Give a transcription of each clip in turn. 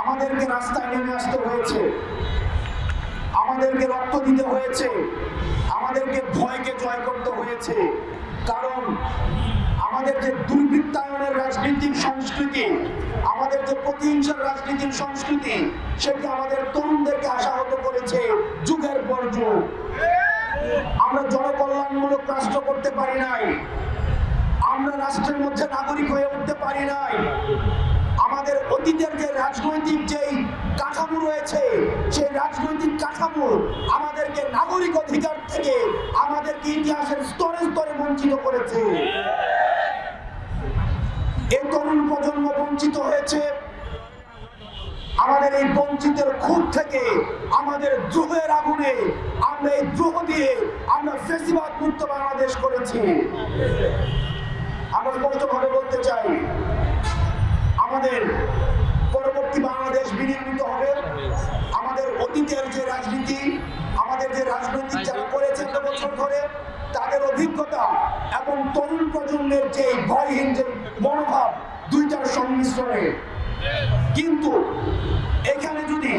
আমাদেরকে রাস্তায় নেমে আসতে হয়েছে, আমাদেরকে রক্ত দিতে হয়েছে, আমাদেরকে ভয়কে জয় করতে হয়েছে। কারণ আমাদের যে দুর্বৃত্তায়নের রাজনৈতিক সংস্কৃতি, আমাদের যে প্রতিহিংসার রাজনীতির সংস্কৃতি, সেটি আমাদের তরুণদেরকে আশাহত করেছে যুগের পর যুগ। আমরা জনকল্যাণমূলক রাষ্ট্র করতে পারি নাই, আমরা রাষ্ট্রের মধ্যে নাগরিক হয়ে উঠতে পারি নাই। আমাদের অতীতের যে রাজনৈতিক যেই কাঠামো রয়েছে, সেই রাজনৈতিক কাঠামো আমাদেরকে নাগরিক অধিকার থেকে আমাদেরকে ইতিহাসের স্তরে স্তরে বঞ্চিত করেছে। এই তরুণ প্রজন্ম বঞ্চিত হয়েছে। আমাদের এই বঞ্চিতের খুব থেকে আমাদের দ্রোহের আগুনে, আমরা এই দ্রোহ দিয়ে আমরা ফ্যাসিবাদ মুক্ত বাংলাদেশ করেছি। আমরা স্পষ্টভাবে বলতে চাই, আমাদের পরবর্তী বাংলাদেশ বিনির্মিত হবে। আমাদের অতীতের যে রাজনীতি, আমাদের যে রাজনৈতিক যারা করেছে এত বছর ধরে, তাদের অভিজ্ঞতা এবং তরুণ প্রজন্মের যে ভয়হীন যে মনোভাব, দুইটার সংমিশ্রণে। কিন্তু এখানে যদি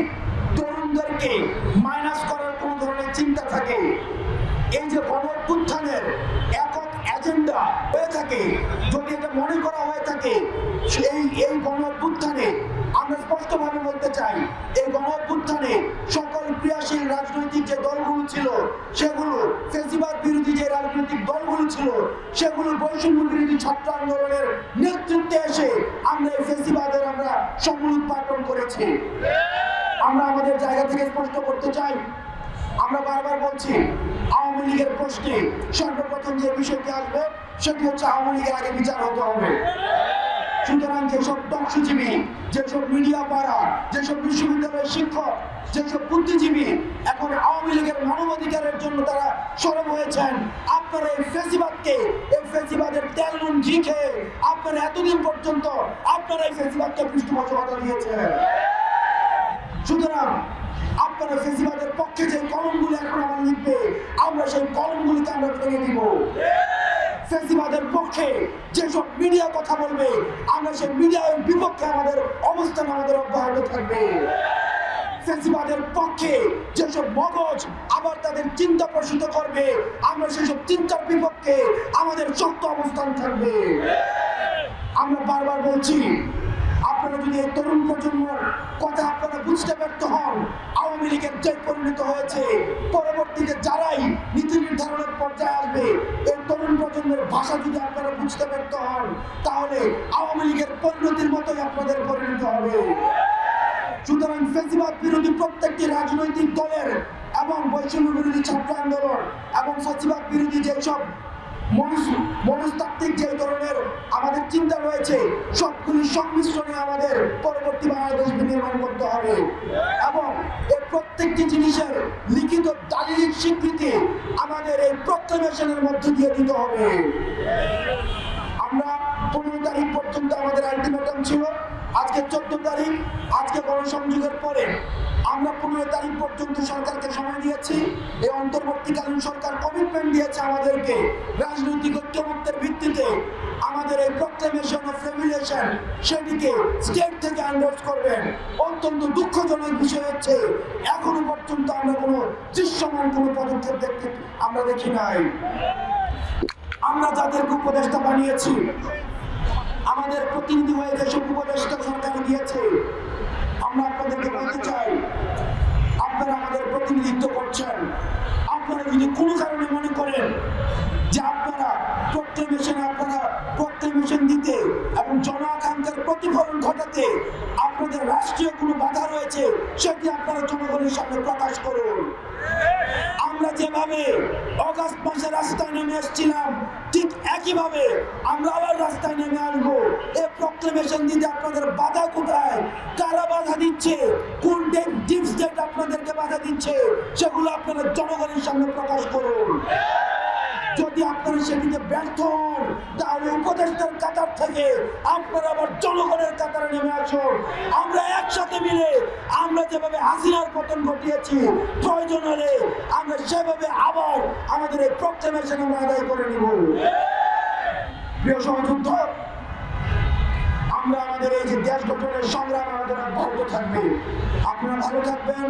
তরুণদেরকে মাইনাস করার কোন ধরনের চিন্তা থাকে, এই যে গণ-অভ্যুত্থানের একক এজেন্ডা হয়ে থাকে, যদি এটা মনে করা হয়ে থাকে, এই গণ-অভ্যুত্থানে আমরা স্পষ্টভাবে বলতে চাই, এই গণ-অভ্যুত্থানে সকল ক্রিয়াশীল রাজনৈতিক যে দলগুলো ছিল, সেগুলো ফ্যাসিবাদ বিরোধী যে রাজনৈতিক দলগুলো ছিল, সেগুলো বৈষম্য বিরোধী ছাত্র আন্দোলনের নেতৃত্বে এসে আমরা এই ফ্যাসিবাদের আমরা সমূল উৎপাদন করেছি। আমরা আমাদের জায়গা থেকে স্পষ্ট করতে চাই, আমরা বারবার বলছি, আওয়ামী লীগের প্রশ্নে সর্বপ্রথম যে বিষয়টি আসবে সেটি হচ্ছে আওয়ামী লীগের আগে বিচার হতে হবে। সুতরাং যেসব দক্ষজীবী, যেসব মিডিয়া পাড়া, যেসব বিশ্ববিদ্যালয়ের শিক্ষক, যেসব বুদ্ধিজীবী এখন আওয়ামী লীগের মানবাধিকারের জন্য তারা সরব হয়েছেন, আপনারা এই ফ্যাসিবাদকে, এই ফ্যাসিবাদের তেল নুন ঘি খেয়ে আপনারা এতদিন পর্যন্ত আপনারা এই ফ্যাসিবাদকে পৃষ্ঠপোষকতা দিয়েছেন। সুতরাং আপনারা ফ্যাসিবাদের পক্ষে যে কলমগুলি এখন আমার লিখবে, আমরা সেই কলমগুলিকে আমরা ভেঙে দিব। ফ্যাসিবাদের পক্ষে যেসব মিডিয়া কথা বলবে, আমরা সেই মিডিয়ার বিপক্ষে আমাদের অবস্থান আমাদের অব্যাহত থাকবে। ফ্যাসিবাদের পক্ষে যেসব মগজ আবার তাদের চিন্তা প্রসূত করবে, আমরা সেসব চিন্তার বিপক্ষে আমাদের শক্ত অবস্থান থাকবে। আমরা বারবার বলছি, আপনারা যদি এই তরুণ প্রজন্মের কথা আপনারা বুঝতে ব্যর্থ হন, আওয়ামী লীগের যে পরিণত হয়েছে, পরবর্তীতে যারাই নীতি নির্ধারণের পর্যায়ে আসবে, এই তরুণ প্রজন্মের ভাষা যদি আপনারা বুঝতে ব্যর্থ হন, তাহলে আওয়ামী লীগের পরিণতির মতোই আপনাদের পরিণত হবে। সুতরাং ফ্যাসিবাদ বিরোধী প্রত্যেকটি রাজনৈতিক দলের এবং বৈষম্য বিরোধী ছাত্র আন্দোলন এবং ফ্যাসিবাদ বিরোধী যেসব মনস্তাত্ত্বিক যে ধরনের আমাদের চিন্তা রয়েছে, সবগুলি সংমিশ্রণে আমাদের পরবর্তী বাংলাদেশ বিনির্মাণ করতে হবে এবং এই প্রত্যেকটি জিনিসের লিখিত দালিলিক স্বীকৃতি আমাদের এই প্রক্লেমেশনের মধ্য দিয়ে দিতে হবে। আমরা 15 তারিখ পর্যন্ত আমাদের আলটিমেটাম ছিল, আজকে 14 তারিখ, আজকে গণসংযোগের পরে আমরা 15 তারিখ পর্যন্ত সরকারকে সময় দিয়েছি। এই অন্তর্বর্তীকালীন সরকার কমিটমেন্ট দিয়েছে আমাদেরকে রাজনৈতিক ঐক্যমত্যের ভিত্তিতে আমাদের এই প্রক্লেমেশন অফ রেগুলেশন সেটিকে স্টেট থেকে এন্ডোর্স করবেন। অত্যন্ত দুঃখজনক বিষয় হচ্ছে, এখনো পর্যন্ত আমরা কোনো দৃশ্যমান কোনো পদক্ষেপ আমরা দেখি নাই। আমরা যাদেরকে উপদেষ্টা বানিয়েছি, আমাদের প্রতিনিধি হয়ে যেসব উপদেষ্টা সরকার দিয়েছে, আমরা আপনাদেরকে বলতে চাই, আপনারা আমাদের প্রতিনিধিত্ব করছেন। আপনারা যদি কোনো কারণে মনে করেন যে আপনারা প্রক্লেমেশন দিতে এবং জন আকাঙ্ক্ষার প্রতিফলন ঘটাতে আপনাদের রাষ্ট্রীয় কোনো বাধা রয়েছে, সেটি আপনারা জনগণের সামনে প্রকাশ করুন। আমরা যেভাবে অগাস্ট মাসে রাস্তায় নেমে এসেছিলাম, ঠিক একইভাবে আমরা আবার রাস্তায় নেমে আসবো। এই প্রক্লেমেশন দিতে আপনাদের বাধা কোথায়, কারা বাধা দিচ্ছে, কোন ডিপ স্টেট আপনাদেরকে বাধা দিচ্ছে, সেগুলো আপনারা জনগণের সামনে প্রকাশ করুন। যদি আপনারা সেটিতে ব্যর্থ হন, তাহলে উপদেষ্টার কাতার থেকে আপনারা আবার জনগণের কাতারে নেমে আসুন। আমরা একসাথে মিলে আমরা যেভাবে হাসিনার পতন ঘটিয়েছি, প্রয়োজন হলে আমরা সেভাবে আবার আমাদের এই প্রক্লেমেশন আমরা আদায় করে নিব। প্রিয় সহযোদ্ধা, আমরা আমাদের এই যে দেশ গঠনের সংগ্রাম আমাদের অব্যাহত থাকবে। আপনারা ভালো থাকবেন।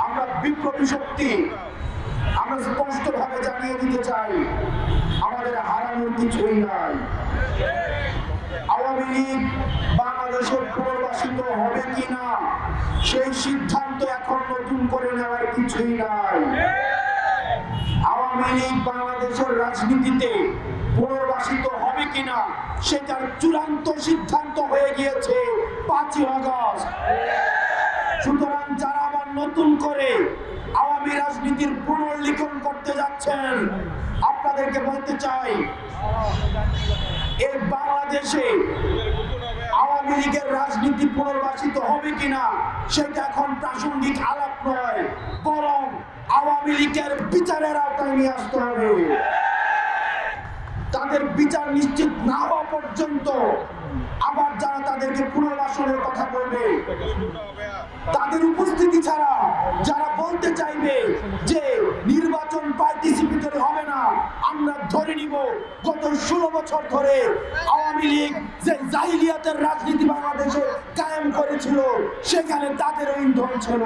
আমরা বিপ্লবী শক্তি, আমরা স্পষ্টভাবে জানিয়ে দিতে চাই আমাদের হারানোর কিছুই নাই। আওয়ামী লীগ বাংলাদেশের পুনর্বাসিত হবে কিনা সেই সিদ্ধান্ত এখন নতুন করে নেওয়ার কিছুই নাই। আওয়ামী লীগ বাংলাদেশের রাজনীতিতে পুনর্বাসিত হবে কিনা সেটার চূড়ান্ত সিদ্ধান্ত হয়ে গিয়েছে 5ই আগস্ট। সুতরাং যারা আবার নতুন করে আওয়ামী রাজনীতির পুনর্লিখন করতে যাচ্ছেন, আপনাদেরকে বলতে চাই এই বাংলাদেশে আওয়ামী লীগের রাজনীতি পুনর্বাসিত হবে কিনা সেটা এখন প্রাসঙ্গিক আলাপ নয়, বরং আওয়ামী লীগের বিচারের আওতায় নিয়ে আসতে হবে। তাদের বিচার নিশ্চিত না হওয়া পর্যন্ত আবার যারা তাদেরকে পুনর্বাসনের কথা বলবে, তাদের উপস্থিতি ছাড়া যারা বলতে চাইবে যে নির্বাচন পার্টিসিপেটরি হবে না, আমরা ধরে নিব গত 16 বছর ধরে আওয়ামী লীগ যে জাহিলিয়াতের রাজনীতি বাংলাদেশে কায়েম করেছিল সেখানে তাদেরও ইন্ধন ছিল।